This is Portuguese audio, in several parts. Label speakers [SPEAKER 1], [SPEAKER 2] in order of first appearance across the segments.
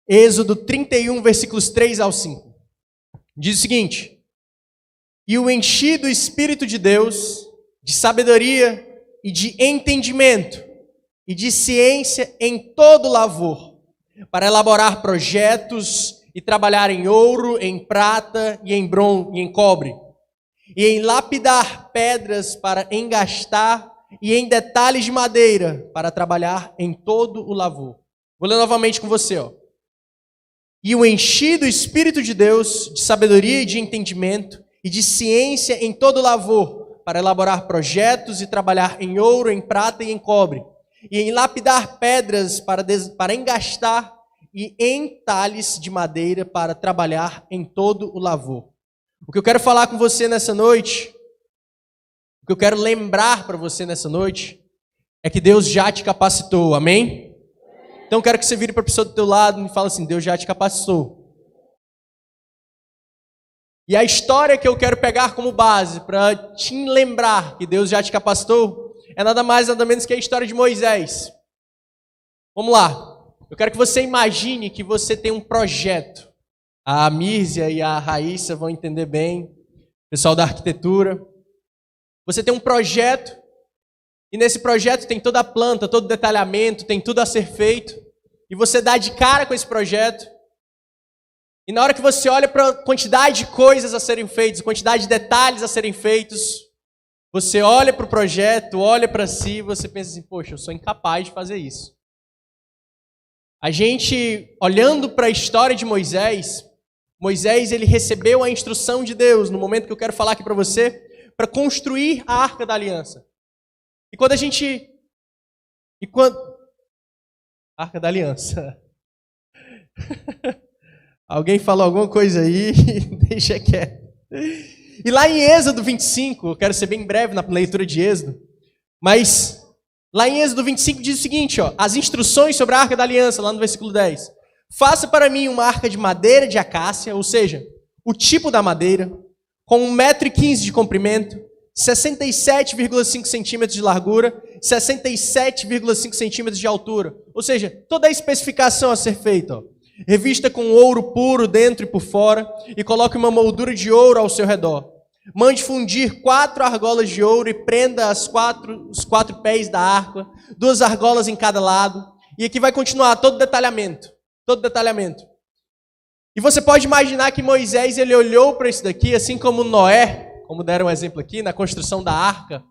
[SPEAKER 1] Êxodo 31, versículos 3 ao 5. Diz o seguinte: E o enchi do Espírito de Deus, de sabedoria e de entendimento, e de ciência em todo lavor, para elaborar projetos e trabalhar em ouro, em prata e em bronze e em cobre, e em lapidar pedras para engastar, e em detalhes de madeira para trabalhar em todo o lavor. Vou ler novamente com você, ó. E o enchi do Espírito de Deus, de sabedoria e de entendimento, e de ciência em todo lavor, para elaborar projetos e trabalhar em ouro, em prata e em cobre, e em lapidar pedras para engastar, e em talhes de madeira para trabalhar em todo o lavor. O que eu quero falar com você nessa noite, o que eu quero lembrar para você nessa noite, é que Deus já te capacitou, amém? Então eu quero que você vire para a pessoa do teu lado e fale assim: Deus já te capacitou. E a história que eu quero pegar como base para te lembrar que Deus já te capacitou é nada mais, nada menos que a história de Moisés. Vamos lá. Eu quero que você imagine que você tem um projeto. A Mírzia e a Raíssa vão entender bem, o pessoal da arquitetura. Você tem um projeto, e nesse projeto tem toda a planta, todo o detalhamento, tem tudo a ser feito, e você dá de cara com esse projeto, e na hora que você olha para a quantidade de coisas a serem feitas, quantidade de detalhes a serem feitos, você olha para o projeto, olha para si, e você pensa assim: poxa, eu sou incapaz de fazer isso. A gente, olhando para a história de Moisés, ele recebeu a instrução de Deus, no momento que eu quero falar aqui para você, para construir a Arca da Aliança. E quando a gente... Arca da Aliança. Alguém falou alguma coisa aí? Deixa quieto. E lá em Êxodo 25, eu quero ser bem breve na leitura de Êxodo, mas lá em Êxodo 25 diz o seguinte, ó, as instruções sobre a Arca da Aliança, lá no versículo 10. Faça para mim uma arca de madeira de acácia, ou seja, o tipo da madeira, com 1,15 m de comprimento, 67,5 centímetros de largura, 67,5 centímetros de altura. Ou seja, toda a especificação a ser feita. Ó. Revista com ouro puro dentro e por fora, e coloque uma moldura de ouro ao seu redor. Mande fundir 4 argolas de ouro e prenda os quatro pés da arca, 2 argolas em cada lado. E aqui vai continuar todo detalhamento. Todo detalhamento. E você pode imaginar que Moisés, ele olhou para isso daqui, assim como Noé, como deram um exemplo aqui, na construção da arca.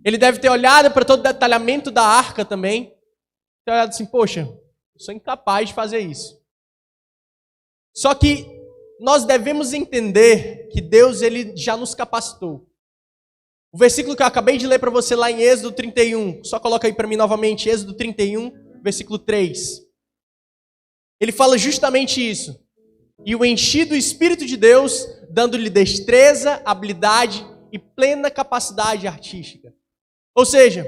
[SPEAKER 1] Ele deve ter olhado para todo o detalhamento da arca também. Ter olhado assim: poxa, eu sou incapaz de fazer isso. Só que nós devemos entender que Deus, ele já nos capacitou. O versículo que eu acabei de ler para você lá em Êxodo 31, só coloca aí para mim novamente, Êxodo 31, versículo 3. Ele fala justamente isso. E o enchi do Espírito de Deus, dando-lhe destreza, habilidade e plena capacidade artística. Ou seja,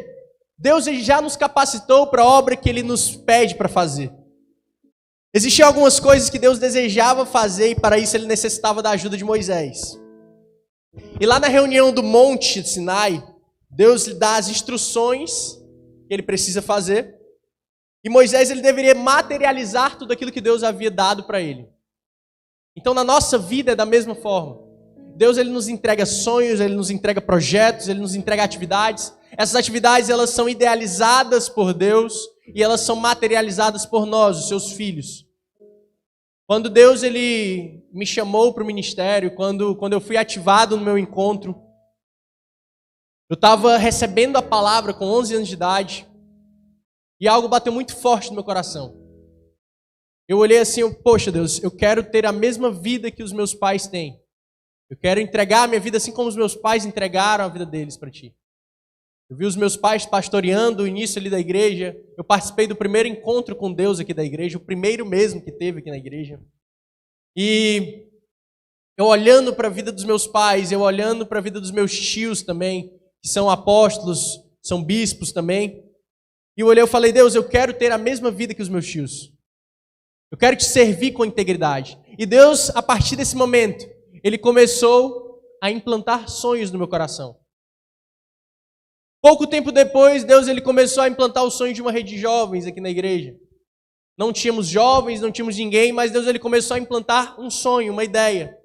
[SPEAKER 1] Deus já nos capacitou para a obra que Ele nos pede para fazer. Existiam algumas coisas que Deus desejava fazer e para isso Ele necessitava da ajuda de Moisés. E lá na reunião do Monte Sinai, Deus lhe dá as instruções que ele precisa fazer. E Moisés, ele deveria materializar tudo aquilo que Deus havia dado para ele. Então, na nossa vida é da mesma forma. Deus, ele nos entrega sonhos, ele nos entrega projetos, ele nos entrega atividades. Essas atividades, elas são idealizadas por Deus e elas são materializadas por nós, os seus filhos. Quando Deus, ele me chamou para o ministério, quando eu fui ativado no meu encontro, eu estava recebendo a palavra com 11 anos de idade e algo bateu muito forte no meu coração. Eu olhei assim, poxa Deus, eu quero ter a mesma vida que os meus pais têm. Eu quero entregar a minha vida assim como os meus pais entregaram a vida deles para ti. Eu vi os meus pais pastoreando o início ali da igreja. Eu participei do primeiro encontro com Deus aqui da igreja, o primeiro mesmo que teve aqui na igreja. E eu olhando para a vida dos meus pais, eu olhando para a vida dos meus tios também, que são apóstolos, são bispos também. E eu olhei e falei: Deus, eu quero ter a mesma vida que os meus tios. Eu quero te servir com integridade. E Deus, a partir desse momento, Ele começou a implantar sonhos no meu coração. Pouco tempo depois, Deus, ele começou a implantar o sonho de uma rede de jovens aqui na igreja. não tínhamos jovens, não tínhamos ninguém, mas Deus ele começou a implantar um sonho, uma ideia.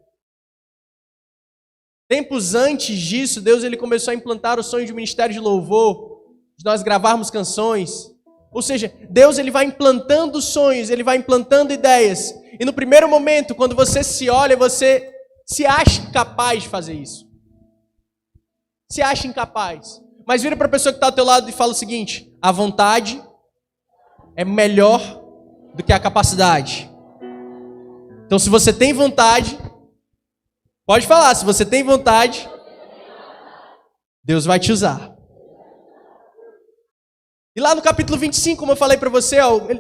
[SPEAKER 1] Tempos antes disso, Deus ele começou a implantar o sonho de um ministério de louvor, de nós gravarmos canções. Ou seja, Deus ele vai implantando sonhos, ele vai implantando ideias. E no primeiro momento, quando você se olha, você se acha incapaz de fazer isso. Se acha incapaz. Mas vira para a pessoa que está ao teu lado e fala o seguinte: a vontade é melhor do que a capacidade. Então, se você tem vontade, pode falar, se você tem vontade, Deus vai te usar. E lá no capítulo 25, como eu falei para você,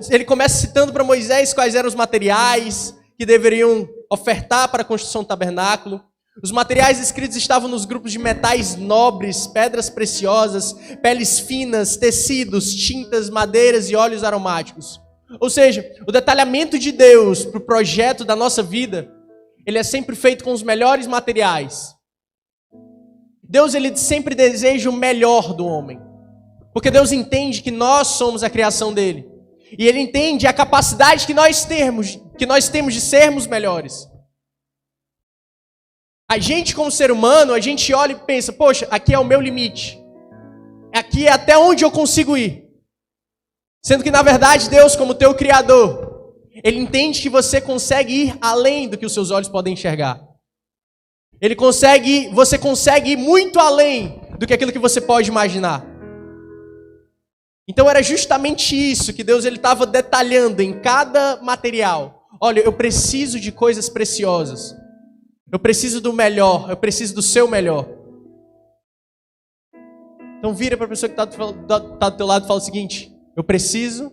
[SPEAKER 1] ele começa citando para Moisés quais eram os materiais que deveriam ofertar para a construção do tabernáculo. Os materiais escritos estavam nos grupos de metais nobres, pedras preciosas, peles finas, tecidos, tintas, madeiras e óleos aromáticos. Ou seja, o detalhamento de Deus para o projeto da nossa vida, ele é sempre feito com os melhores materiais. Deus ele sempre deseja o melhor do homem. Porque Deus entende que nós somos a criação dele. E ele entende a capacidade que nós temos de sermos melhores. A gente como ser humano, a gente olha e pensa, poxa, aqui é o meu limite. Aqui é até onde eu consigo ir. Sendo que na verdade Deus, como teu Criador, ele entende que você consegue ir além do que os seus olhos podem enxergar. Você consegue ir muito além do que aquilo que você pode imaginar. Então era justamente isso que Deus estava detalhando em cada material. Olha, eu preciso de coisas preciosas. Eu preciso do melhor, eu preciso do seu melhor. Então vira para a pessoa que está do teu lado e fala o seguinte: eu preciso,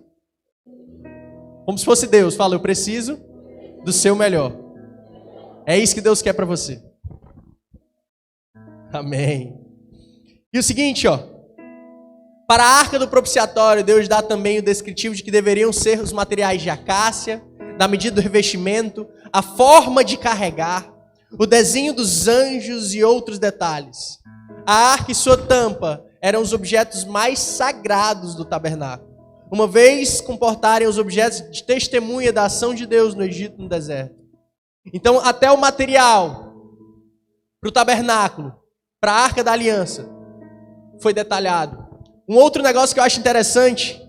[SPEAKER 1] como se fosse Deus, fala, eu preciso do seu melhor. É isso que Deus quer para você. Amém. E o seguinte, para a arca do propiciatório, Deus dá também o descritivo de que deveriam ser os materiais de acácia, da medida do revestimento, a forma de carregar, o desenho dos anjos e outros detalhes. A arca e sua tampa eram os objetos mais sagrados do tabernáculo, uma vez comportarem os objetos de testemunha da ação de Deus no Egito, no deserto. Então, até o material para o tabernáculo, para a arca da aliança, foi detalhado. Um outro negócio que eu acho interessante,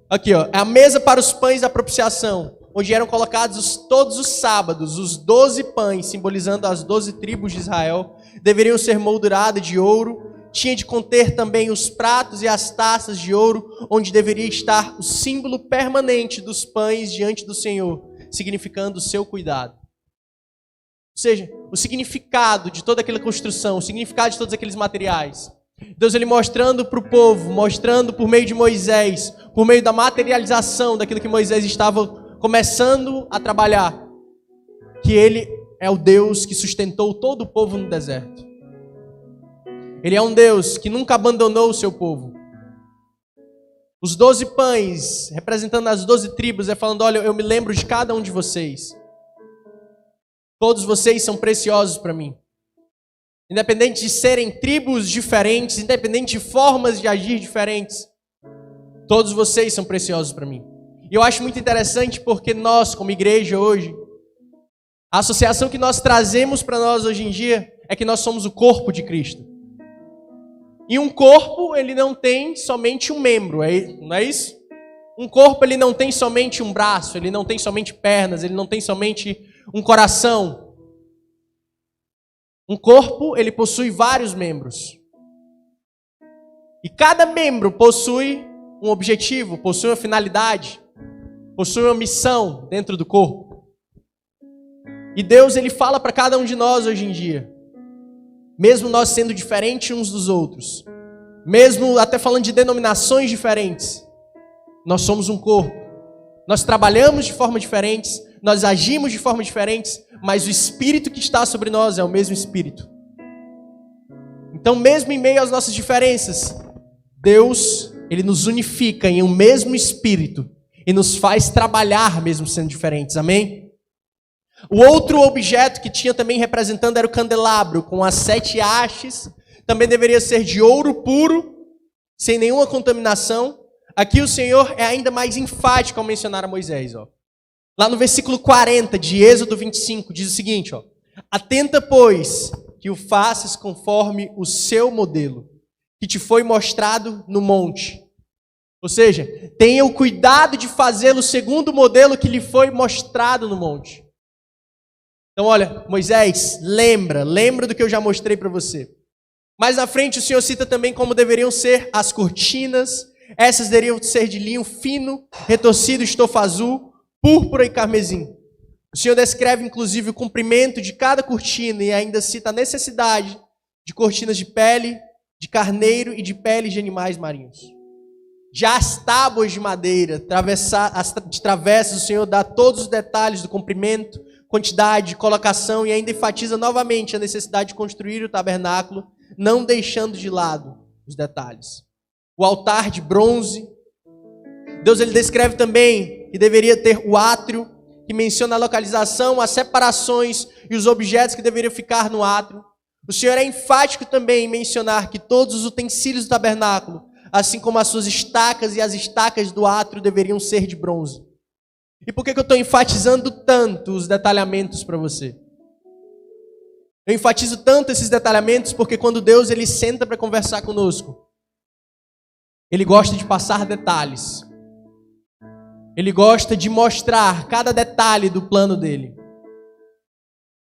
[SPEAKER 1] aqui é a mesa para os pães da propiciação, onde eram colocados todos os sábados, os 12 pães, simbolizando as 12 tribos de Israel, deveriam ser molduradas de ouro. Tinha de conter também os pratos e as taças de ouro, onde deveria estar o símbolo permanente dos pães diante do Senhor, significando o seu cuidado. Ou seja, o significado de toda aquela construção, o significado de todos aqueles materiais. Deus ele mostrando para o povo, mostrando por meio de Moisés, por meio da materialização daquilo que Moisés estava começando a trabalhar, que ele é o Deus que sustentou todo o povo no deserto. Ele é um Deus que nunca abandonou o seu povo. Os 12 pães, representando as 12 tribos, falando, olha, eu me lembro de cada um de vocês. Todos vocês são preciosos para mim. Independente de serem tribos diferentes, independente de formas de agir diferentes, todos vocês são preciosos para mim. E eu acho muito interessante porque nós, como igreja hoje, a associação que nós trazemos para nós hoje em dia é que nós somos o corpo de Cristo. E um corpo, ele não tem somente um membro, não é isso? Um corpo, ele não tem somente um braço, ele não tem somente pernas, ele não tem somente um coração. Um corpo, ele possui vários membros. E cada membro possui um objetivo, possui uma finalidade, possui uma missão dentro do corpo. E Deus, ele fala para cada um de nós hoje em dia, mesmo nós sendo diferentes uns dos outros, mesmo até falando de denominações diferentes, nós somos um corpo. Nós trabalhamos de forma diferentes, nós agimos de forma diferentes, mas o Espírito que está sobre nós é o mesmo Espírito. Então, mesmo em meio às nossas diferenças, Deus, ele nos unifica em um mesmo Espírito e nos faz trabalhar mesmo sendo diferentes, amém? O outro objeto que tinha também representando era o candelabro, com as 7 hastes, também deveria ser de ouro puro, sem nenhuma contaminação. aqui o Senhor é ainda mais enfático ao mencionar a Moisés. Ó. Lá no versículo 40 de Êxodo 25, diz o seguinte, ó, atenta, pois, que o faças conforme o seu modelo, que te foi mostrado no monte. Ou seja, tenha o cuidado de fazê-lo segundo o modelo que lhe foi mostrado no monte. Então, olha, Moisés, lembra do que eu já mostrei para você. Mais na frente, o Senhor cita também como deveriam ser as cortinas. Essas deveriam ser de linho fino, retorcido, estofa azul, púrpura e carmesim. O Senhor descreve, inclusive, o comprimento de cada cortina e ainda cita a necessidade de cortinas de pele, de carneiro e de peles de animais marinhos. Já as tábuas de madeira, de travessas, o Senhor dá todos os detalhes do comprimento, quantidade, colocação e ainda enfatiza novamente a necessidade de construir o tabernáculo, não deixando de lado os detalhes. O altar de bronze. Deus ele descreve também que deveria ter o átrio, que menciona a localização, as separações e os objetos que deveriam ficar no átrio. O Senhor é enfático também em mencionar que todos os utensílios do tabernáculo, assim como as suas estacas e as estacas do átrio, deveriam ser de bronze. E por que eu estou enfatizando tanto os detalhamentos para você? Eu enfatizo tanto esses detalhamentos porque quando Deus ele senta para conversar conosco, Ele gosta de passar detalhes. Ele gosta de mostrar cada detalhe do plano dele.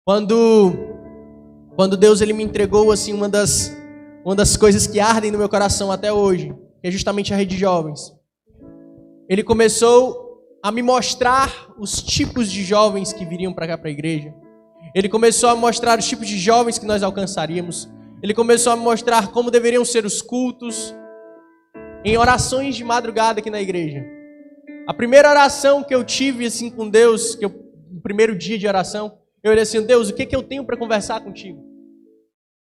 [SPEAKER 1] Quando Deus ele me entregou assim uma das coisas que ardem no meu coração até hoje, que é justamente a Rede Jovens. Ele começou a me mostrar os tipos de jovens que viriam para cá para a igreja. Ele começou a mostrar os tipos de jovens que nós alcançaríamos. Ele começou a mostrar como deveriam ser os cultos em orações de madrugada aqui na igreja. A primeira oração que eu tive assim com Deus, no primeiro dia de oração, eu olhei assim, Deus, o que eu tenho para conversar contigo?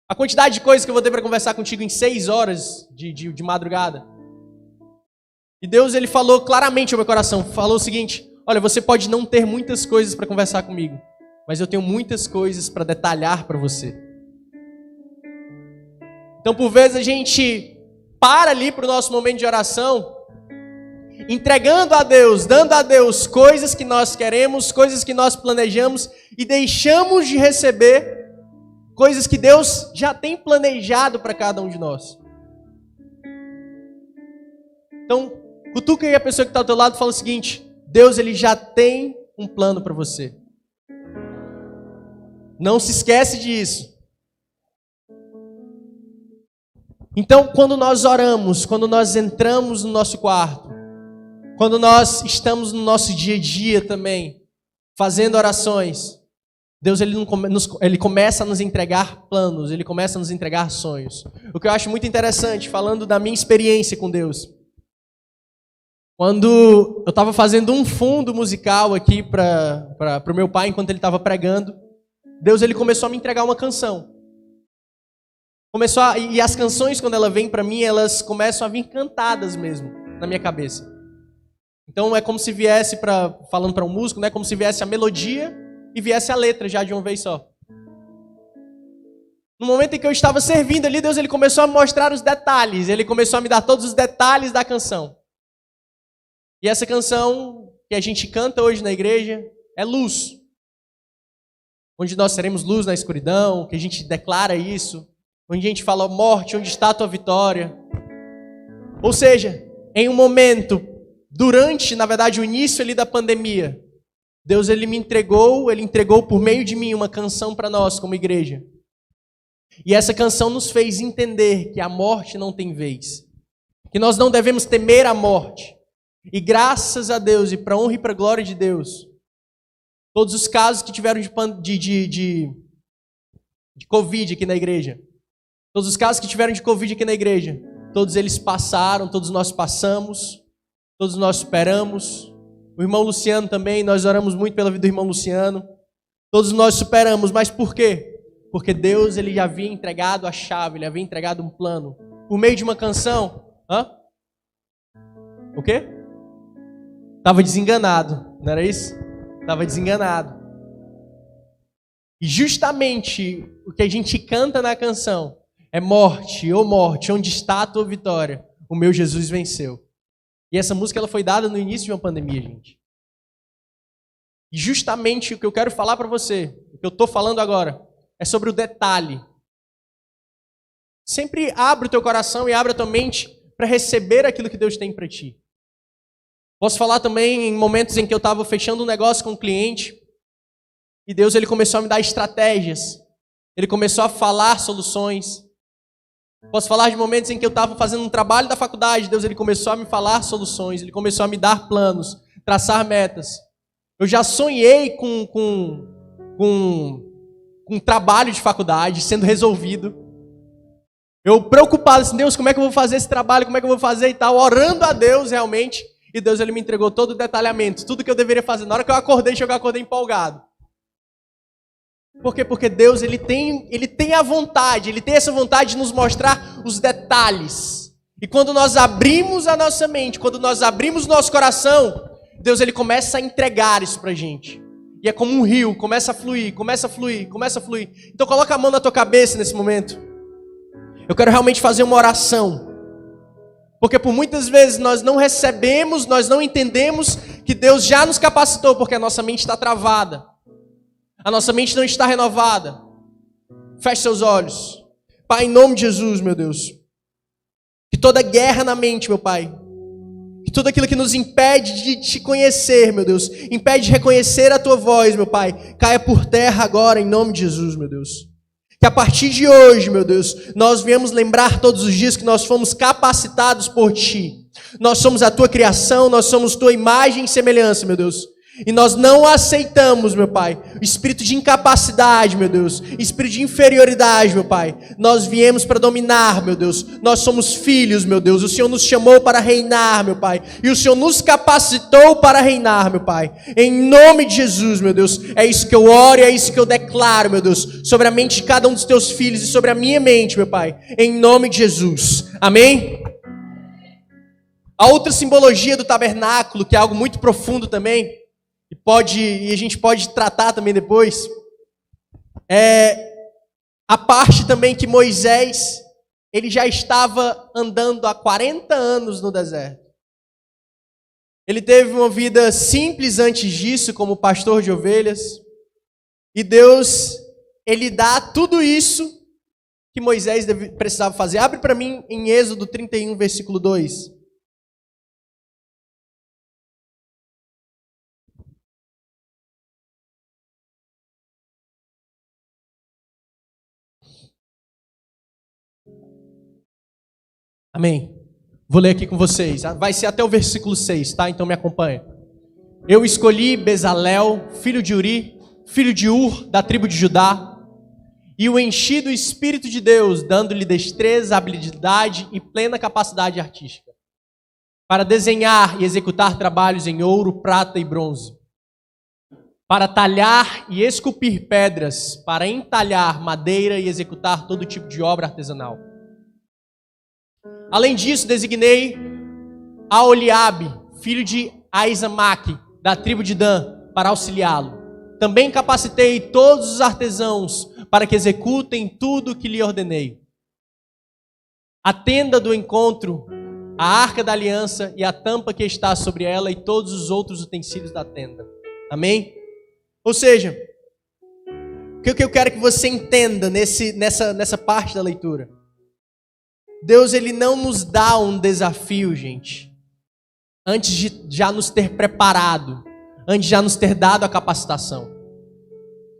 [SPEAKER 1] A quantidade de coisas que eu vou ter para conversar contigo em 6 horas de madrugada. E Deus ele falou claramente ao meu coração, falou o seguinte, olha, você pode não ter muitas coisas para conversar comigo, mas eu tenho muitas coisas para detalhar para você. Então, por vezes, a gente para ali para o nosso momento de oração, entregando a Deus, dando a Deus coisas que nós queremos, coisas que nós planejamos, e deixamos de receber coisas que Deus já tem planejado para cada um de nós. Então, cutuca aí a pessoa que está ao teu lado e fala o seguinte, Deus ele já tem um plano para você. Não se esquece disso. Então, quando nós oramos, quando nós entramos no nosso quarto, quando nós estamos no nosso dia a dia também, fazendo orações, Deus ele começa a nos entregar planos, Ele começa a nos entregar sonhos. O que eu acho muito interessante, falando da minha experiência com Deus. Quando eu estava fazendo um fundo musical aqui para o meu pai, enquanto ele estava pregando, Deus ele começou a me entregar uma canção. E as canções, quando ela vem para mim, elas começam a vir cantadas mesmo, na minha cabeça. Então é como se viesse, falando para um músico, né, como se viesse a melodia e viesse a letra já de uma vez só. No momento em que eu estava servindo ali, Deus ele começou a mostrar os detalhes, Ele começou a me dar todos os detalhes da canção. E essa canção que a gente canta hoje na igreja é Luz. Onde nós seremos luz na escuridão, que a gente declara isso. Onde a gente fala, morte, onde está a tua vitória? Ou seja, em um momento, durante, na verdade, o início ali da pandemia, Deus ele entregou por meio de mim uma canção para nós como igreja. E essa canção nos fez entender que a morte não tem vez. Que nós não devemos temer a morte. E graças a Deus, e para a honra e para a glória de Deus, todos os casos que tiveram de Covid aqui na igreja, todos os casos que tiveram de Covid aqui na igreja, todos eles passaram, todos nós passamos, todos nós superamos. O irmão Luciano também, nós oramos muito pela vida do irmão Luciano. Todos nós superamos, mas por quê? Porque Deus ele já havia entregado a chave, Ele havia entregado um plano. Por meio de uma canção. O quê? Estava desenganado, não era isso? Estava desenganado. E justamente o que a gente canta na canção é morte, ô morte, onde está a tua vitória? O meu Jesus venceu. E essa música ela foi dada no início de uma pandemia, gente. E justamente o que eu quero falar para você, o que eu estou falando agora, é sobre o detalhe. Sempre abre o teu coração e abre a tua mente para receber aquilo que Deus tem para ti. Posso falar também em momentos em que eu estava fechando um negócio com um cliente e Deus ele começou a me dar estratégias. Ele começou a falar soluções. Posso falar de momentos em que eu estava fazendo um trabalho da faculdade, Deus ele começou a me falar soluções, Ele começou a me dar planos, traçar metas. Eu já sonhei com um trabalho de faculdade sendo resolvido. Eu preocupado assim, Deus, como é que eu vou fazer esse trabalho, como é que eu vou fazer e tal, orando a Deus realmente. E Deus ele me entregou todo o detalhamento, tudo que eu deveria fazer. Na hora que eu acordei empolgado. Por quê? Porque Deus ele tem a vontade, Ele tem essa vontade de nos mostrar os detalhes. E quando nós abrimos a nossa mente, quando nós abrimos o nosso coração, Deus ele começa a entregar isso pra gente. E é como um rio, começa a fluir, começa a fluir, começa a fluir. Então coloca a mão na tua cabeça nesse momento. Eu quero realmente fazer uma oração. Porque por muitas vezes nós não recebemos, nós não entendemos que Deus já nos capacitou, porque a nossa mente está travada. A nossa mente não está renovada. Feche seus olhos. Pai, em nome de Jesus, meu Deus. Que toda guerra na mente, meu Pai. Que tudo aquilo que nos impede de te conhecer, meu Deus. Impede de reconhecer a Tua voz, meu Pai. Caia por terra agora, em nome de Jesus, meu Deus. Que a partir de hoje, meu Deus, nós viemos lembrar todos os dias que nós fomos capacitados por Ti. Nós somos a Tua criação, nós somos Tua imagem e semelhança, meu Deus. E nós não aceitamos, meu Pai, o espírito de incapacidade, meu Deus, espírito de inferioridade, meu Pai. Nós viemos para dominar, meu Deus. Nós somos filhos, meu Deus. O Senhor nos chamou para reinar, meu Pai. E o Senhor nos capacitou para reinar, meu Pai. Em nome de Jesus, meu Deus. É isso que eu oro e é isso que eu declaro, meu Deus, sobre a mente de cada um dos Teus filhos e sobre a minha mente, meu Pai. Em nome de Jesus. Amém? A outra simbologia do tabernáculo, que é algo muito profundo também, e a gente pode tratar também depois, é a parte também que Moisés, ele já estava andando há 40 anos no deserto. Ele teve uma vida simples antes disso, como pastor de ovelhas, e Deus, ele dá tudo isso que Moisés precisava fazer. Abre para mim em Êxodo 31, versículo 2. Amém. Vou ler aqui com vocês. Vai ser até o versículo 6, tá? Então me acompanha. Eu escolhi Bezalel, filho de Uri, filho de Ur, da tribo de Judá, e o enchi do Espírito de Deus, dando-lhe destreza, habilidade e plena capacidade artística, para desenhar e executar trabalhos em ouro, prata e bronze, para talhar e esculpir pedras, para entalhar madeira e executar todo tipo de obra artesanal. Além disso, designei Aholiabe, filho de Aizamaque, da tribo de Dan, para auxiliá-lo. Também capacitei todos os artesãos para que executem tudo o que lhe ordenei. A tenda do encontro, a arca da aliança e a tampa que está sobre ela e todos os outros utensílios da tenda. Amém? Ou seja, o que eu quero que você entenda nessa parte da leitura? Deus, ele não nos dá um desafio, gente, antes de já nos ter preparado, antes de já nos ter dado a capacitação.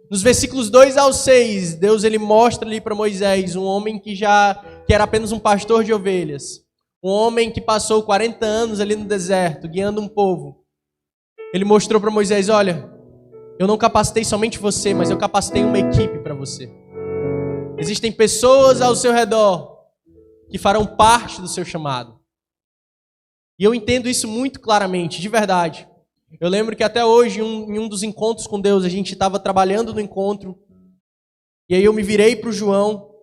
[SPEAKER 1] Nos versículos 2 ao 6, Deus ele mostra ali para Moisés um homem que era apenas um pastor de ovelhas, um homem que passou 40 anos ali no deserto, guiando um povo. Ele mostrou para Moisés, olha, eu não capacitei somente você, mas eu capacitei uma equipe para você. Existem pessoas ao seu redor que farão parte do seu chamado. E eu entendo isso muito claramente, de verdade. Eu lembro que até hoje, em um dos encontros com Deus, a gente estava trabalhando no encontro, e aí eu me virei para o João,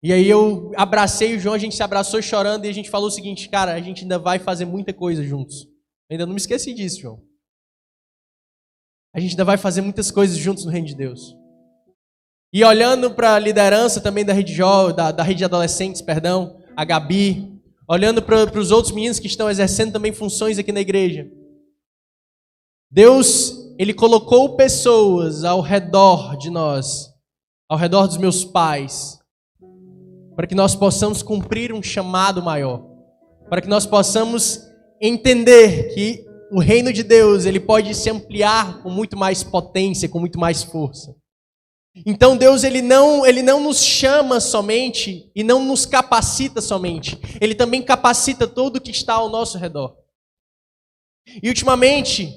[SPEAKER 1] e aí eu abracei o João, a gente se abraçou chorando, e a gente falou o seguinte, cara, a gente ainda vai fazer muita coisa juntos. Eu ainda não me esqueci disso, João. A gente ainda vai fazer muitas coisas juntos no reino de Deus. E olhando para a liderança também da rede de adolescentes, a Gabi, olhando para os outros meninos que estão exercendo também funções aqui na igreja. Deus, Ele colocou pessoas ao redor de nós, ao redor dos meus pais, para que nós possamos cumprir um chamado maior, para que nós possamos entender que o reino de Deus, ele pode se ampliar com muito mais potência, com muito mais força. Então Deus, ele não nos chama somente e não nos capacita somente. Ele também capacita todo o que está ao nosso redor. E ultimamente,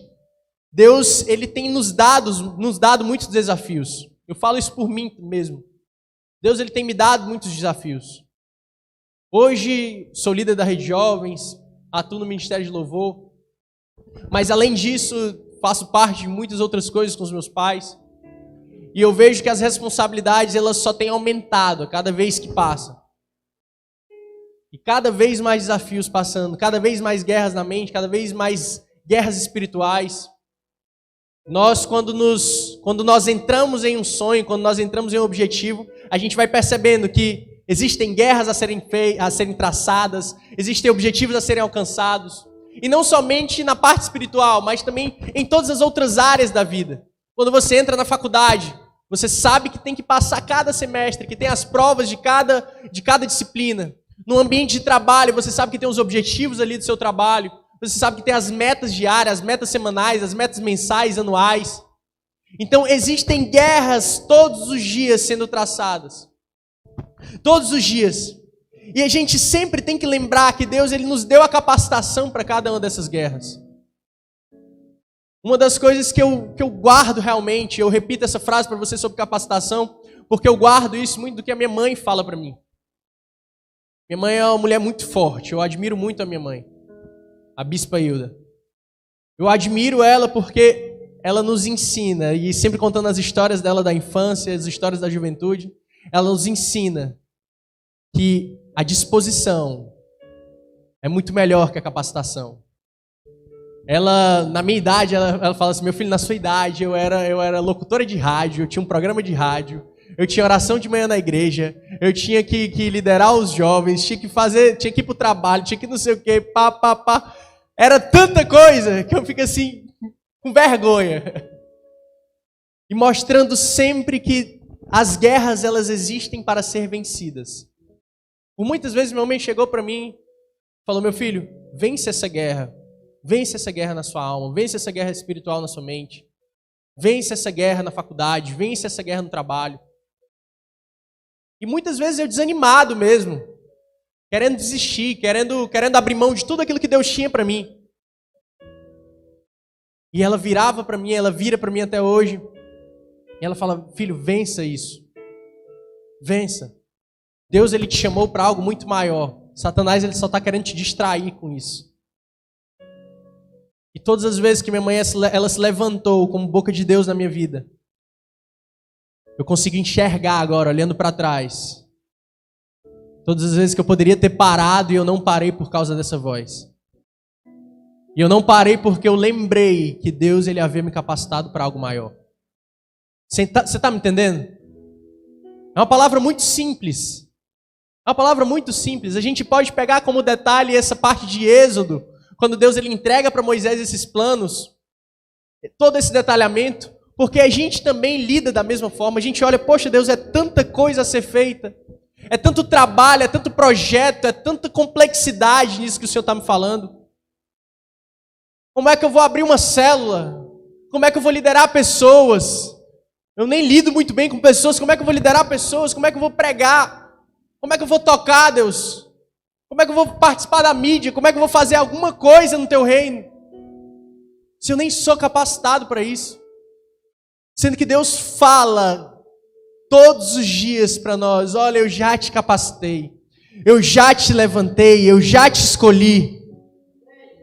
[SPEAKER 1] Deus, ele tem nos dado muitos desafios. Eu falo isso por mim mesmo. Deus, ele tem me dado muitos desafios. Hoje, sou líder da Rede Jovens, atuo no Ministério de Louvor. Mas além disso, faço parte de muitas outras coisas com os meus pais. E eu vejo que as responsabilidades, elas só têm aumentado a cada vez que passa. E cada vez mais desafios passando, cada vez mais guerras na mente, cada vez mais guerras espirituais. Nós, quando nós entramos em um sonho, quando nós entramos em um objetivo, a gente vai percebendo que existem guerras a serem traçadas, existem objetivos a serem alcançados. E não somente na parte espiritual, mas também em todas as outras áreas da vida. Quando você entra na faculdade, você sabe que tem que passar cada semestre, que tem as provas de cada disciplina. No ambiente de trabalho, você sabe que tem os objetivos ali do seu trabalho. Você sabe que tem as metas diárias, as metas semanais, as metas mensais, anuais. Então, existem guerras todos os dias sendo traçadas. Todos os dias. E a gente sempre tem que lembrar que Deus, ele nos deu a capacitação para cada uma dessas guerras. Uma das coisas que eu guardo realmente, eu repito essa frase para você sobre capacitação, porque eu guardo isso muito do que a minha mãe fala para mim. Minha mãe é uma mulher muito forte, eu admiro muito a minha mãe, a Bispa Hilda. Eu admiro ela porque ela nos ensina, e sempre contando as histórias dela da infância, as histórias da juventude, ela nos ensina que a disposição é muito melhor que a capacitação. Ela, na minha idade, ela fala assim, meu filho, na sua idade, eu era locutora de rádio, eu tinha um programa de rádio, eu tinha oração de manhã na igreja, eu tinha que liderar os jovens, tinha que ir pro trabalho, tinha que não sei o quê, pá. Era tanta coisa que eu fico assim, com vergonha. E mostrando sempre que as guerras, elas existem para ser vencidas. Por muitas vezes, minha mãe chegou para mim e falou, meu filho, vence essa guerra. Vence essa guerra na sua alma, vence essa guerra espiritual na sua mente, vence essa guerra na faculdade, vence essa guerra no trabalho. E muitas vezes eu desanimado mesmo, querendo desistir, querendo abrir mão de tudo aquilo que Deus tinha para mim. E ela virava para mim, ela vira para mim até hoje, e ela fala, filho, vença isso. Vença. Deus, ele te chamou para algo muito maior. Satanás, ele só está querendo te distrair com isso. E todas as vezes que minha mãe ela se levantou como boca de Deus na minha vida, eu consigo enxergar agora, olhando para trás, todas as vezes que eu poderia ter parado e eu não parei por causa dessa voz. E eu não parei porque eu lembrei que Deus, ele havia me capacitado para algo maior. Você está me entendendo? É uma palavra muito simples. É uma palavra muito simples. A gente pode pegar como detalhe essa parte de Êxodo, quando Deus, ele entrega para Moisés esses planos, todo esse detalhamento, porque a gente também lida da mesma forma. A gente olha, poxa, Deus, é tanta coisa a ser feita, é tanto trabalho, é tanto projeto, é tanta complexidade nisso que o Senhor está me falando. Como é que eu vou abrir uma célula? Como é que eu vou liderar pessoas? Eu nem lido muito bem com pessoas. Como é que eu vou liderar pessoas? Como é que eu vou pregar? Como é que eu vou tocar, Deus? Como é que eu vou participar da mídia? Como é que eu vou fazer alguma coisa no teu reino? Se eu nem sou capacitado para isso. Sendo que Deus fala todos os dias para nós, olha, eu já te capacitei. Eu já te levantei, eu já te escolhi.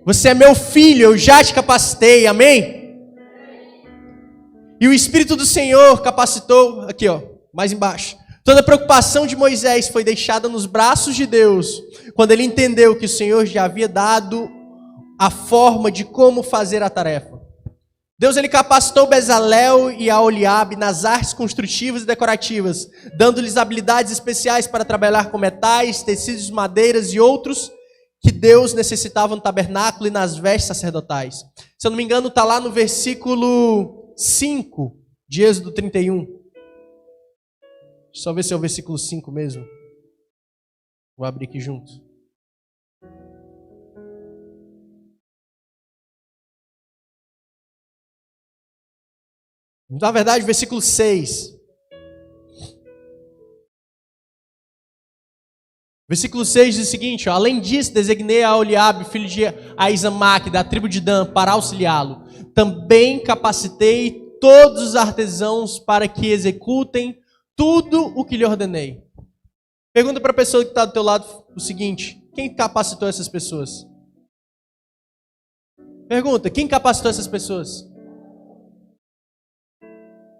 [SPEAKER 1] Você é meu filho, eu já te capacitei, amém? E o Espírito do Senhor capacitou, aqui ó, mais embaixo. Toda a preocupação de Moisés foi deixada nos braços de Deus, quando ele entendeu que o Senhor já havia dado a forma de como fazer a tarefa. Deus, ele capacitou Bezalel e Aholiabe nas artes construtivas e decorativas, dando-lhes habilidades especiais para trabalhar com metais, tecidos, madeiras e outros que Deus necessitava no tabernáculo e nas vestes sacerdotais. Se eu não me engano, está lá no versículo 5 de Êxodo 31. Deixa eu só ver se é o versículo 5 mesmo. Vou abrir aqui junto. Na verdade, versículo 6. Versículo 6 diz o seguinte, ó, além disso, designei a Oliabe, filho de Aizamaque, da tribo de Dan, para auxiliá-lo. Também capacitei todos os artesãos para que executem tudo o que lhe ordenei. Pergunta para a pessoa que está do teu lado o seguinte, quem capacitou essas pessoas? Pergunta, quem capacitou essas pessoas?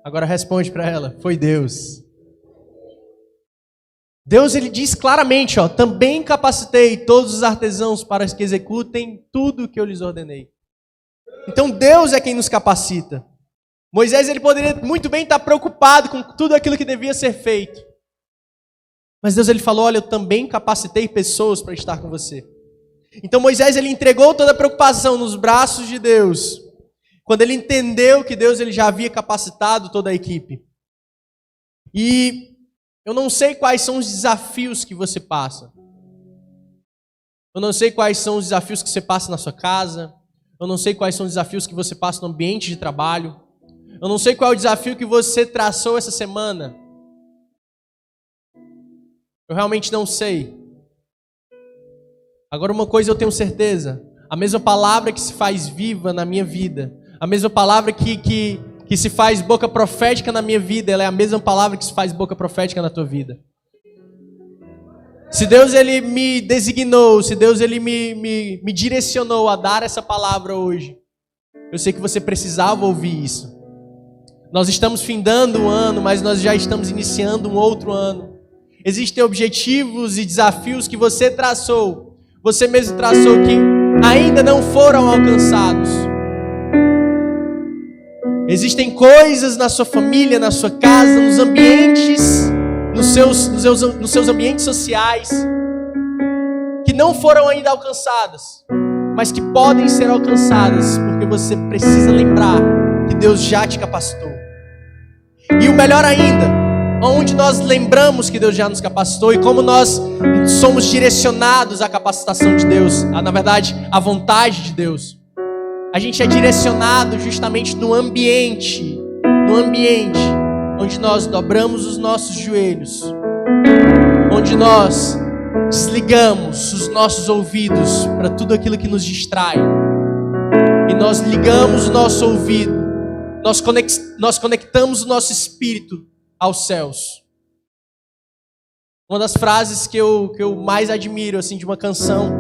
[SPEAKER 1] Agora responde para ela, foi Deus. Deus, ele diz claramente, ó, também capacitei todos os artesãos para que executem tudo o que eu lhes ordenei. Então Deus é quem nos capacita. Moisés, ele poderia muito bem estar preocupado com tudo aquilo que devia ser feito. Mas Deus, ele falou, olha, eu também capacitei pessoas para estar com você. Então Moisés, ele entregou toda a preocupação nos braços de Deus. Quando ele entendeu que Deus, ele já havia capacitado toda a equipe. E eu não sei quais são os desafios que você passa. Eu não sei quais são os desafios que você passa na sua casa. Eu não sei quais são os desafios que você passa no ambiente de trabalho. Eu não sei qual é o desafio que você traçou essa semana. Eu realmente não sei. Agora uma coisa eu tenho certeza. A mesma palavra que se faz viva na minha vida, a mesma palavra que se faz boca profética na minha vida, ela é a mesma palavra que se faz boca profética na tua vida. Se Deus, ele me designou, se Deus, ele me direcionou a dar essa palavra hoje, eu sei que você precisava ouvir isso. Nós estamos findando um ano, mas nós já estamos iniciando um outro ano. Existem objetivos e desafios que você traçou, você mesmo traçou, que ainda não foram alcançados. Existem coisas na sua família, na sua casa, nos ambientes, nos seus ambientes sociais, que não foram ainda alcançadas, mas que podem ser alcançadas, porque você precisa lembrar que Deus já te capacitou. E o melhor ainda, onde nós lembramos que Deus já nos capacitou e como nós somos direcionados à capacitação de Deus, na verdade, à vontade de Deus. A gente é direcionado justamente no ambiente onde nós dobramos os nossos joelhos, onde nós desligamos os nossos ouvidos para tudo aquilo que nos distrai, e nós ligamos o nosso ouvido, nós conectamos o nosso espírito aos céus. Uma das frases que eu mais admiro assim, de uma canção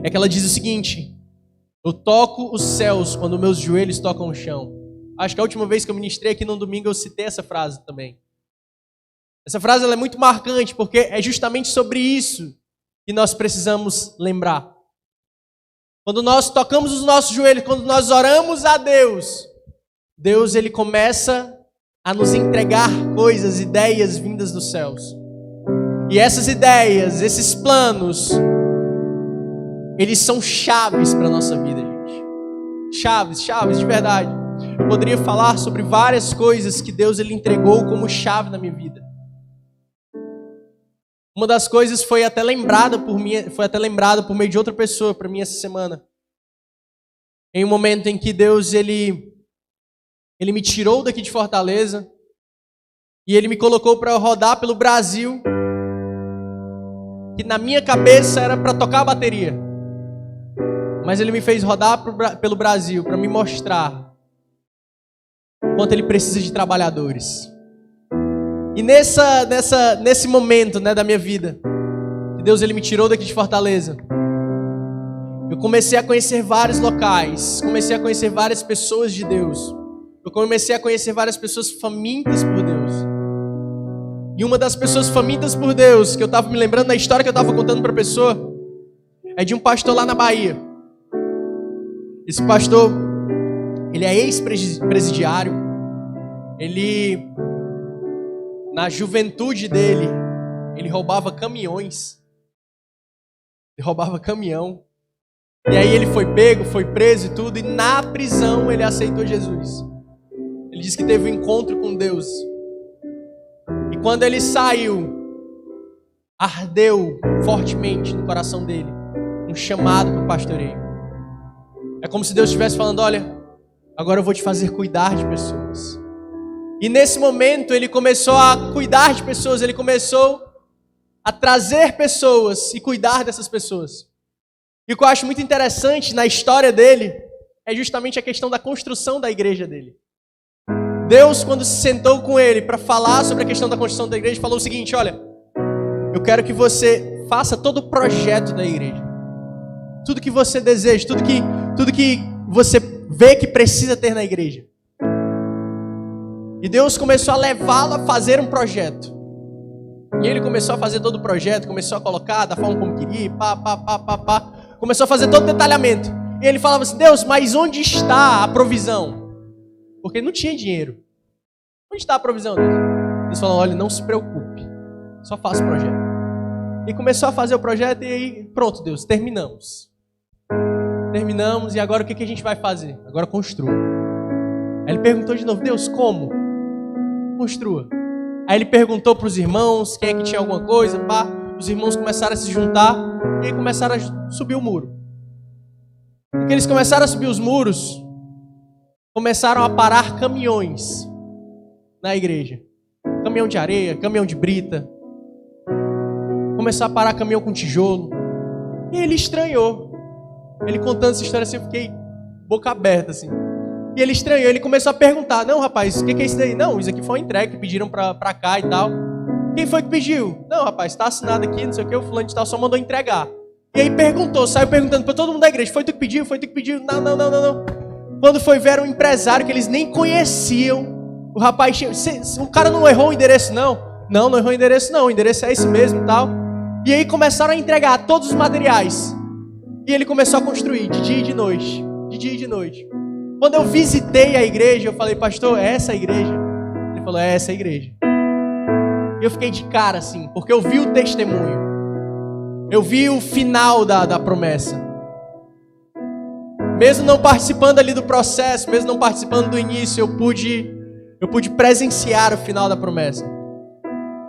[SPEAKER 1] é que ela diz o seguinte: eu toco os céus quando meus joelhos tocam o chão. Acho que a última vez que eu ministrei aqui no domingo eu citei essa frase também. Essa frase ela é muito marcante porque é justamente sobre isso que nós precisamos lembrar. Quando nós tocamos os nossos joelhos, quando nós oramos a Deus, Deus ele começa a nos entregar coisas, ideias vindas dos céus. E essas ideias, esses planos, eles são chaves para a nossa vida, gente. Chaves de verdade. Eu poderia falar sobre várias coisas que Deus ele entregou como chave na minha vida. Uma das coisas foi até lembrada por meio de outra pessoa para mim essa semana. Em um momento em que Deus ele me tirou daqui de Fortaleza e ele me colocou para rodar pelo Brasil, que na minha cabeça era para tocar a bateria. Mas ele me fez rodar pelo Brasil para me mostrar quanto ele precisa de trabalhadores. E nesse momento, né, da minha vida, que Deus ele me tirou daqui de Fortaleza, eu comecei a conhecer vários locais, comecei a conhecer várias pessoas de Deus. Eu comecei a conhecer várias pessoas famintas por Deus. E uma das pessoas famintas por Deus, que eu estava me lembrando da história que eu estava contando para a pessoa, é de um pastor lá na Bahia. Esse pastor, ele é ex-presidiário. Ele, na juventude dele, ele roubava caminhões. Ele roubava caminhão. E aí ele foi pego, foi preso e tudo, e na prisão ele aceitou Jesus. Ele disse que teve um encontro com Deus. E quando ele saiu, ardeu fortemente no coração dele um chamado para o pastoreio. É como se Deus estivesse falando: olha, agora eu vou te fazer cuidar de pessoas. E nesse momento ele começou a cuidar de pessoas, ele começou a trazer pessoas e cuidar dessas pessoas. E o que eu acho muito interessante na história dele é justamente a questão da construção da igreja dele. Deus, quando se sentou com ele para falar sobre a questão da construção da igreja, falou o seguinte: olha, eu quero que você faça todo o projeto da igreja. Tudo que você deseja, tudo que você vê que precisa ter na igreja. E Deus começou a levá-lo a fazer um projeto. E ele começou a fazer todo o projeto, começou a colocar da forma como queria, começou a fazer todo o detalhamento. E ele falava assim: Deus, mas onde está a provisão? Porque não tinha dinheiro. Onde está a provisão, Deus? Deus falou: olha, não se preocupe, só faça o projeto. E começou a fazer o projeto e aí, pronto, Deus, terminamos. Terminamos e agora o que a gente vai fazer? Agora construa. Aí ele perguntou de novo: Deus, como? Construa. Aí ele perguntou para os irmãos quem é que tinha alguma coisa, os irmãos começaram a se juntar e aí começaram a subir o muro. Porque eles começaram a subir os muros, começaram a parar caminhões na igreja. Caminhão de areia, caminhão de brita. Começou a parar caminhão com tijolo. E ele estranhou. Ele contando essa história assim, eu fiquei boca aberta assim. E ele estranhou, ele começou a perguntar: não, rapaz, o que é isso daí? Não, isso aqui foi uma entrega que pediram pra cá e tal. Quem foi que pediu? Não, rapaz, tá assinado aqui, não sei o que, o fulano de tal só mandou entregar. E aí perguntou, saiu perguntando pra todo mundo da igreja: foi tu que pediu? Foi tu que pediu? Não. Quando foi ver um empresário que eles nem conheciam, o rapaz tinha... O cara não errou o endereço, não? Não errou o endereço, não. O endereço é esse mesmo e tal. E aí começaram a entregar todos os materiais. E ele começou a construir de dia e de noite. De dia e de noite. Quando eu visitei a igreja, eu falei: pastor, é essa a igreja? Ele falou: é essa a igreja. E eu fiquei de cara assim, porque eu vi o testemunho. Eu vi o final da promessa. Mesmo não participando ali do processo, mesmo não participando do início, eu pude presenciar o final da promessa.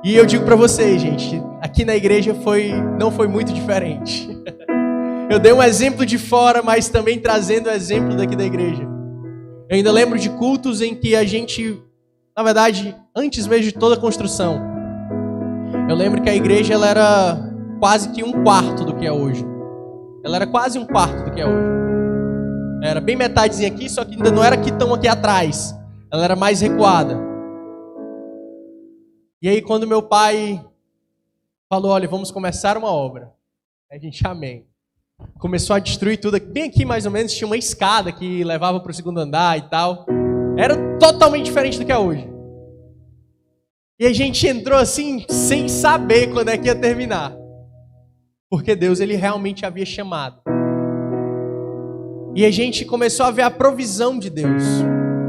[SPEAKER 1] E eu digo para vocês, gente, aqui na igreja não foi muito diferente. Eu dei um exemplo de fora, mas também trazendo o exemplo daqui da igreja. Eu ainda lembro de cultos em que a gente, na verdade, antes mesmo de toda a construção, eu lembro que a igreja ela era quase que um quarto do que é hoje. Ela era quase um quarto do que é hoje. Era bem metadezinha aqui, só que ainda não era aqui tão aqui atrás. Ela era mais recuada. E aí quando meu pai falou: olha, vamos começar uma obra. A gente, amém. Começou a destruir tudo. Bem aqui mais ou menos tinha uma escada que levava para o segundo andar e tal. Era totalmente diferente do que é hoje. E a gente entrou assim, sem saber quando é que ia terminar. Porque Deus, ele realmente havia chamado. E a gente começou a ver a provisão de Deus.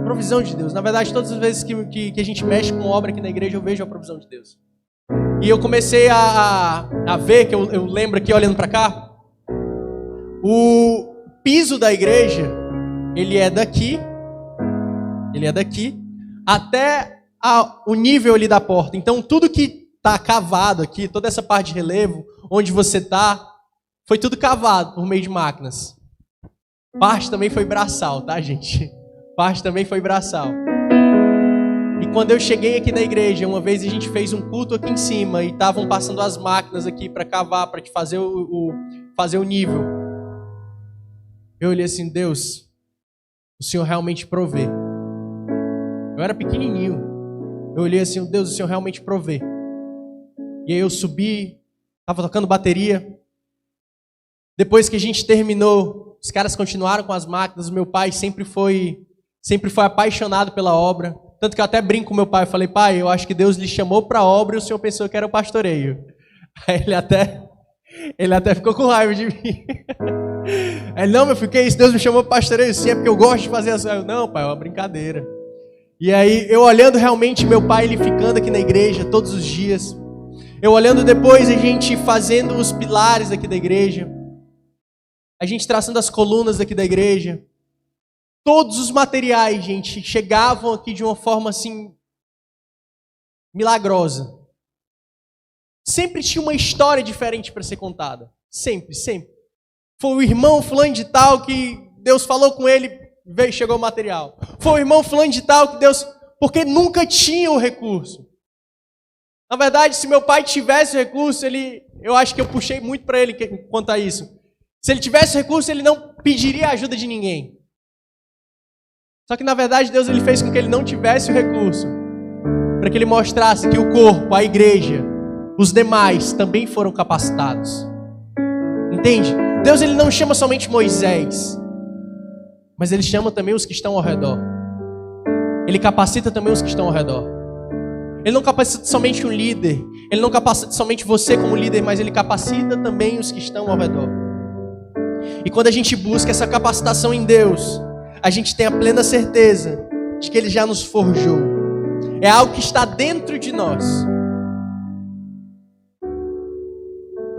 [SPEAKER 1] Provisão de Deus. Na verdade, todas as vezes que a gente mexe com obra aqui na igreja, eu vejo a provisão de Deus. E eu comecei a ver, que eu lembro aqui olhando para cá, o piso da igreja, ele é daqui até o nível ali da porta. Então tudo que está cavado aqui, toda essa parte de relevo, onde você está, foi tudo cavado por meio de máquinas. Parte também foi braçal, tá, gente? Parte também foi braçal. E quando eu cheguei aqui na igreja, uma vez a gente fez um culto aqui em cima e estavam passando as máquinas aqui para cavar, para te fazer fazer o nível. Eu olhei assim: Deus, o Senhor realmente provê. Eu era pequenininho. Eu olhei assim: Deus, o Senhor realmente provê. E aí eu subi, estava tocando bateria. Depois que a gente terminou, os caras continuaram com as máquinas. O meu pai sempre foi apaixonado pela obra. Tanto que eu até brinco com meu pai. Eu falei: pai, eu acho que Deus lhe chamou para a obra e o Senhor pensou que era o pastoreio. Aí ele até ficou com raiva de mim. Aí: não, meu filho, que isso? Deus me chamou para pastoreio? Sim, é porque eu gosto de fazer as coisas. Não, pai, é uma brincadeira. E aí, eu olhando realmente meu pai, ele ficando aqui na igreja todos os dias. Eu olhando depois, a gente fazendo os pilares aqui da igreja, a gente traçando as colunas aqui da igreja, todos os materiais, gente, chegavam aqui de uma forma assim, milagrosa. Sempre tinha uma história diferente para ser contada. Sempre, sempre. Foi o irmão fulano de tal que Deus falou com ele, veio, chegou o material. Foi o irmão fulano de tal que Deus... Porque nunca tinha o recurso. Na verdade, se meu pai tivesse o recurso, eu acho que eu puxei muito para ele quanto a isso. Se ele tivesse o recurso, ele não pediria a ajuda de ninguém. Só que na verdade Deus ele fez com que ele não tivesse o recurso, para que ele mostrasse que o corpo, a igreja, os demais também foram capacitados. Entende? Deus ele não chama somente Moisés, mas ele chama também os que estão ao redor. Ele capacita também os que estão ao redor. Ele não capacita somente um líder, ele não capacita somente você como líder, mas ele capacita também os que estão ao redor. E quando a gente busca essa capacitação em Deus, a gente tem a plena certeza de que ele já nos forjou. É algo que está dentro de nós.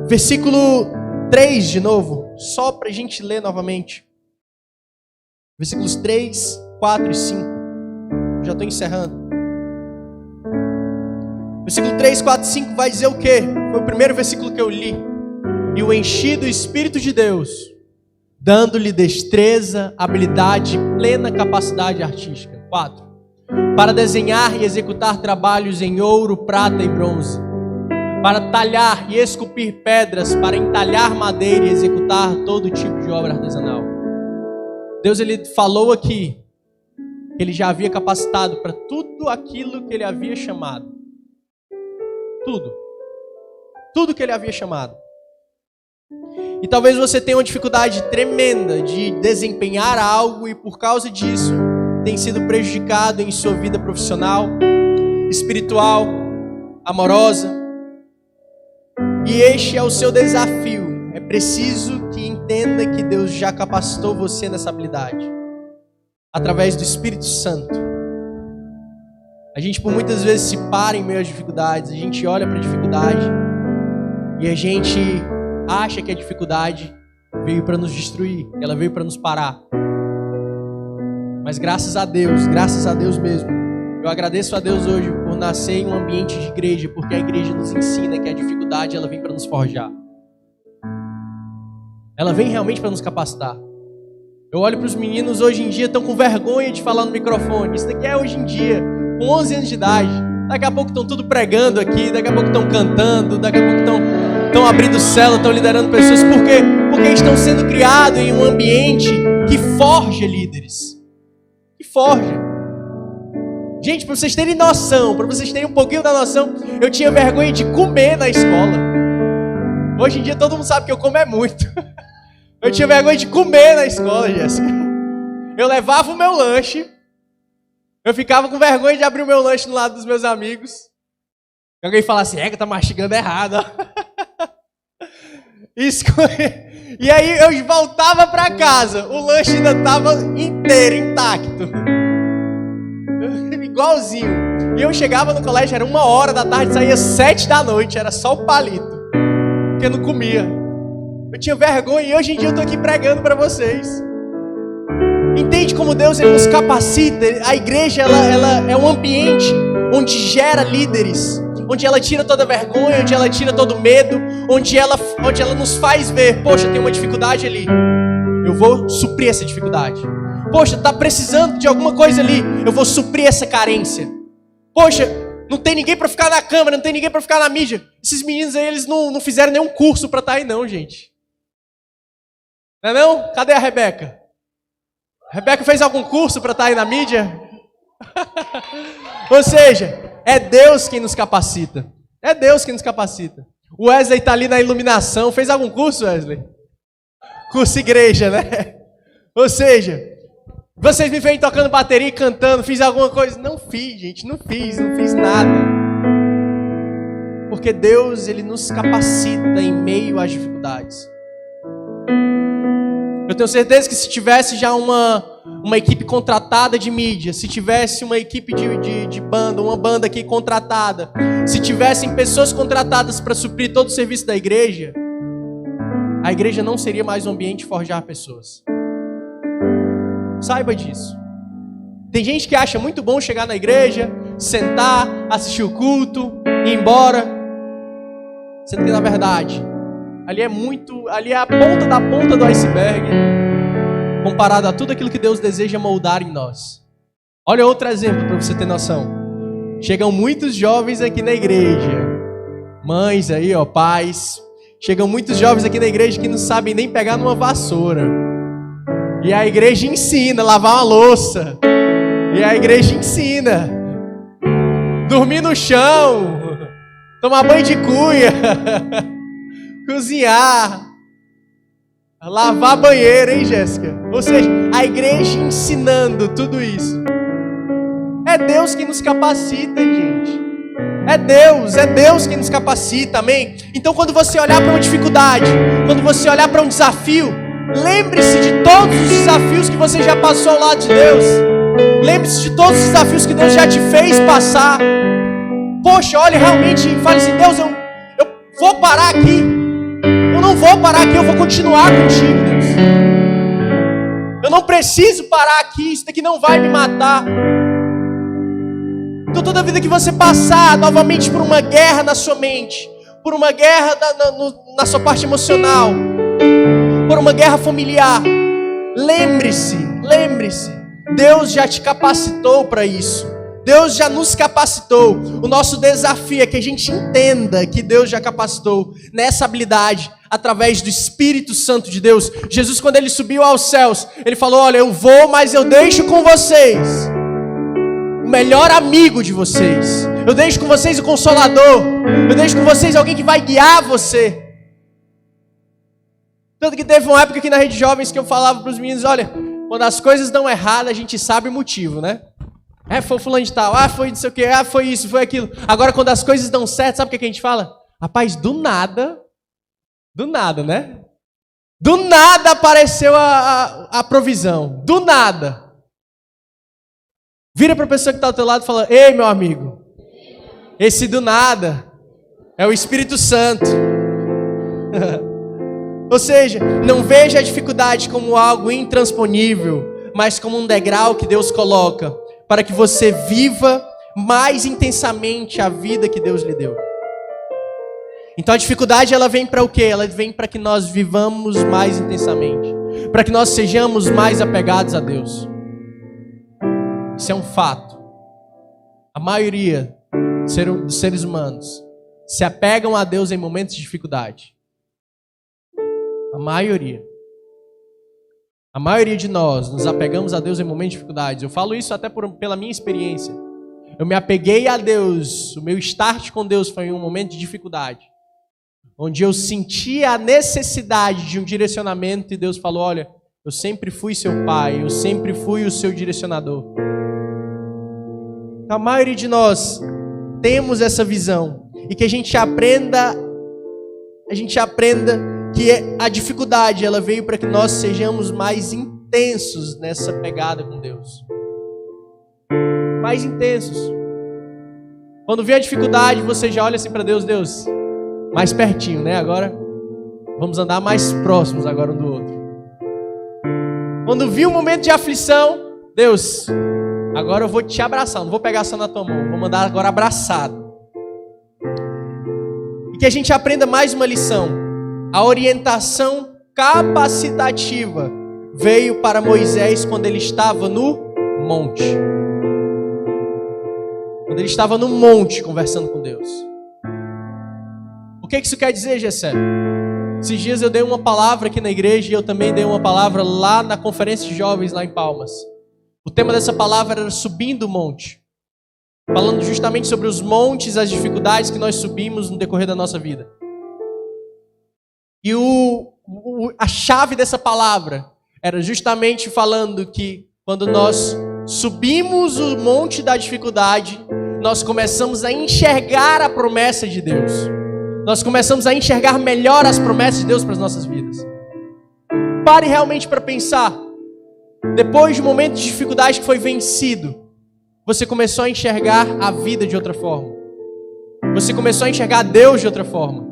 [SPEAKER 1] Versículo 3 de novo, só para a gente ler novamente. Versículos 3, 4 e 5. Já estou encerrando. Versículo 3, 4 e 5 vai dizer o quê? Foi o primeiro versículo que eu li. E o enchi do Espírito de Deus, dando-lhe destreza, habilidade e plena capacidade artística. 4. Para desenhar e executar trabalhos em ouro, prata e bronze. Para talhar e esculpir pedras, para entalhar madeira e executar todo tipo de obra artesanal. Deus ele falou aqui que ele já havia capacitado para tudo aquilo que ele havia chamado. Tudo que ele havia chamado. E talvez você tenha uma dificuldade tremenda de desempenhar algo e por causa disso tem sido prejudicado em sua vida profissional, espiritual, amorosa. E este é o seu desafio. É preciso que entenda que Deus já capacitou você nessa habilidade. Através do Espírito Santo. A gente por muitas vezes se para em meio às dificuldades, a gente olha para a dificuldade e a gente acha que a dificuldade veio para nos destruir, que ela veio para nos parar. Mas graças a Deus mesmo, eu agradeço a Deus hoje por nascer em um ambiente de igreja, porque a igreja nos ensina que a dificuldade ela vem para nos forjar. Ela vem realmente para nos capacitar. Eu olho para os meninos hoje em dia, estão com vergonha de falar no microfone. Isso daqui é hoje em dia, com 11 anos de idade. Daqui a pouco estão tudo pregando aqui, daqui a pouco estão cantando, daqui a pouco estão abrindo célula, estão liderando pessoas. Por quê? Porque estão sendo criados em um ambiente que forja líderes. Que forja. Gente, para vocês terem noção, para vocês terem um pouquinho da noção, eu tinha vergonha de comer na escola. Hoje em dia todo mundo sabe que eu como é muito. Eu tinha vergonha de comer na escola, Jéssica. Eu levava o meu lanche. Eu ficava com vergonha de abrir o meu lanche no lado dos meus amigos. Alguém fala assim, que tá mastigando errado. E aí eu voltava para casa. O lanche ainda estava inteiro, intacto. Igualzinho. E eu chegava no colégio, era 1h da tarde, saía 7 da noite. Era só o palito. Porque eu não comia. Eu tinha vergonha e hoje em dia eu estou aqui pregando para vocês. Entende como Deus ele nos capacita? A igreja ela é um ambiente onde gera líderes, onde ela tira toda a vergonha, onde ela tira todo o medo, onde ela nos faz ver, poxa, tem uma dificuldade ali, eu vou suprir essa dificuldade. Poxa, tá precisando de alguma coisa ali, eu vou suprir essa carência. Poxa, não tem ninguém para ficar na câmera, não tem ninguém para ficar na mídia. Esses meninos aí, eles não fizeram nenhum curso para estar aí não, gente. Não é não? Cadê a Rebeca? A Rebeca fez algum curso para estar aí na mídia? Ou seja, é Deus quem nos capacita. É Deus quem nos capacita. O Wesley está ali na iluminação. Fez algum curso, Wesley? Curso igreja, né? Ou seja, vocês me veem tocando bateria e cantando. Fiz alguma coisa? Não fiz, gente. Não fiz nada. Porque Deus, ele nos capacita em meio às dificuldades. Eu tenho certeza que se tivesse já uma equipe contratada de mídia, se tivesse uma equipe de banda, uma banda aqui contratada, se tivessem pessoas contratadas para suprir todo o serviço da igreja, a igreja não seria mais um ambiente de forjar pessoas. Saiba disso. Tem gente que acha muito bom chegar na igreja, sentar, assistir o culto, ir embora. Sendo que na verdade, ali é a ponta da ponta do iceberg, comparado a tudo aquilo que Deus deseja moldar em nós. Olha outro exemplo para você ter noção. Chegam muitos jovens aqui na igreja, mães aí, ó, pais. Chegam muitos jovens aqui na igreja que não sabem nem pegar numa vassoura. E a igreja ensina a lavar uma louça. E a igreja ensina dormir no chão, tomar banho de cuia, cozinhar, lavar banheiro, hein, Jéssica? Ou seja, a igreja ensinando tudo isso. É Deus que nos capacita, gente. É Deus que nos capacita, amém? Então quando você olhar para uma dificuldade, quando você olhar para um desafio, lembre-se de todos os desafios que você já passou ao lado de Deus. Lembre-se de todos os desafios que Deus já te fez passar. Poxa, olhe realmente e fale assim: Deus, eu vou parar aqui. Eu não vou parar aqui, eu vou continuar contigo, Deus. Eu não preciso parar aqui, isso daqui não vai me matar. Então toda vida que você passar novamente por uma guerra na sua mente, por uma guerra na sua parte emocional, por uma guerra familiar, lembre-se, Deus já te capacitou para isso. Deus já nos capacitou. O nosso desafio é que a gente entenda que Deus já capacitou nessa habilidade através do Espírito Santo de Deus. Jesus, quando ele subiu aos céus, ele falou: olha, eu vou, mas eu deixo com vocês o melhor amigo de vocês. Eu deixo com vocês o Consolador. Eu deixo com vocês alguém que vai guiar você. Tanto que teve uma época aqui na Rede Jovens que eu falava para os meninos: olha, quando as coisas dão errado, a gente sabe o motivo, né? Foi o fulano de tal, foi não sei o que, foi isso, foi aquilo. Agora quando as coisas dão certo, sabe o que a gente fala? Rapaz, do nada, né? Do nada apareceu a provisão, do nada. Vira para a pessoa que está ao teu lado e fala: ei, meu amigo, esse do nada é o Espírito Santo. Ou seja, não veja a dificuldade como algo intransponível, mas como um degrau que Deus coloca para que você viva mais intensamente a vida que Deus lhe deu. Então a dificuldade, ela vem para o quê? Ela vem para que nós vivamos mais intensamente, para que nós sejamos mais apegados a Deus. Isso é um fato. A maioria dos seres humanos se apegam a Deus em momentos de dificuldade. A maioria de nós nos apegamos a Deus em momentos de dificuldades. Eu falo isso até pela minha experiência. Eu me apeguei a Deus, o meu start com Deus foi em um momento de dificuldade, onde eu senti a necessidade de um direcionamento e Deus falou: olha, eu sempre fui seu pai, eu sempre fui o seu direcionador. A maioria de nós temos essa visão e que a gente aprenda que a dificuldade, ela veio para que nós sejamos mais intensos nessa pegada com Deus. Mais intensos. Quando vem a dificuldade, você já olha assim para Deus: Deus, mais pertinho, né? Agora, vamos andar mais próximos agora um do outro. Quando vir um momento de aflição, Deus, agora eu vou te abraçar, não vou pegar só na tua mão, vou mandar agora abraçado. E que a gente aprenda mais uma lição. A orientação capacitativa veio para Moisés quando ele estava no monte. Quando ele estava no monte conversando com Deus. O que isso quer dizer, Gessé? Esses dias eu dei uma palavra aqui na igreja e eu também dei uma palavra lá na conferência de jovens lá em Palmas. O tema dessa palavra era subindo o monte. Falando justamente sobre os montes, as dificuldades que nós subimos no decorrer da nossa vida. E a chave dessa palavra era justamente falando que quando nós subimos o monte da dificuldade, nós começamos a enxergar a promessa de Deus. Nós começamos a enxergar melhor as promessas de Deus para as nossas vidas. Pare realmente para pensar. Depois de um momento de dificuldade que foi vencido, você começou a enxergar a vida de outra forma. Você começou a enxergar Deus de outra forma.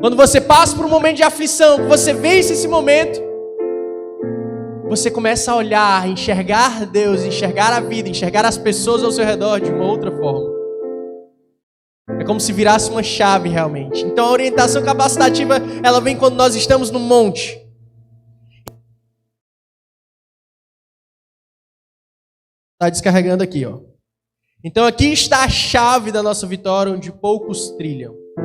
[SPEAKER 1] Quando você passa por um momento de aflição, você vence esse momento, você começa a olhar, enxergar Deus, enxergar a vida, enxergar as pessoas ao seu redor de uma outra forma. É como se virasse uma chave realmente. Então a orientação capacitativa, ela vem quando nós estamos no monte. Está descarregando aqui, ó. Então aqui está a chave da nossa vitória, onde poucos trilham.